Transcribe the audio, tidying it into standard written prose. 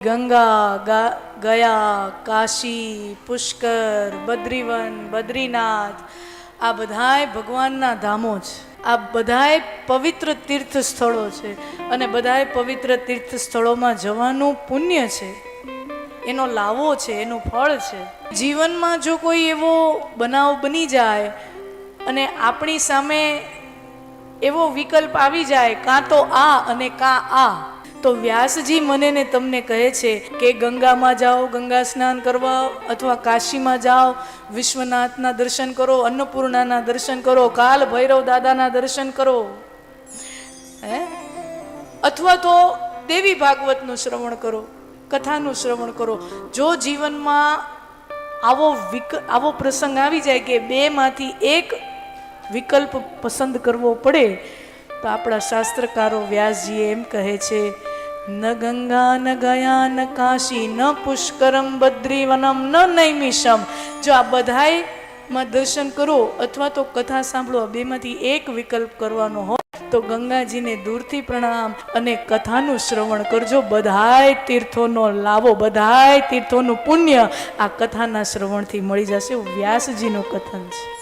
ગંગા ગયા, કાશી, પુષ્કર, બદ્રીવન, બદ્રીનાથ, આ બધાય ભગવાનના ધામો છે. આ બધાય પવિત્ર તીર્થ સ્થળો છે અને બધાય પવિત્ર તીર્થ સ્થળોમાં જવાનું પુણ્ય છે, એનો લાવો છે, એનું ફળ છે. જીવનમાં જો કોઈ એવો બનાવ બની જાય અને આપણી સામે એવો વિકલ્પ આવી જાય, કાં તો આ અને કાં આ, તો વ્યાસજી મને ને તમને કહે છે કે ગંગામાં જાઓ, ગંગા સ્નાન કરવા, અથવા કાશીમાં જાઓ, વિશ્વનાથના દર્શન કરો, અન્નપૂર્ણાના દર્શન કરો, કાલ ભૈરવ દાદાના દર્શન કરો, અથવા તો દેવી ભાગવતનું શ્રવણ કરો, કથાનું શ્રવણ કરો. જો જીવનમાં આવો પ્રસંગ આવી જાય કે બેમાંથી એક વિકલ્પ પસંદ કરવો પડે, તો આપણા શાસ્ત્રકારો વ્યાસજી એમ કહે છે, ન ગંગા ન ગયા ન કાશી ન પુષ્કરમ બદ્રીવનમ ન નૈમિષમ. જો આ બધાયમાં દર્શન કરો અથવા તો કથા સાંભળો, બેમાંથી એક વિકલ્પ કરવાનો હોય તો ગંગાજીને દૂરથી પ્રણામ અને કથાનું શ્રવણ કરજો. બધાય તીર્થોનો લાભો, બધાય તીર્થોનું પુણ્ય આ કથાના શ્રવણથી મળી જશે. વ્યાસજીનું કથન છે.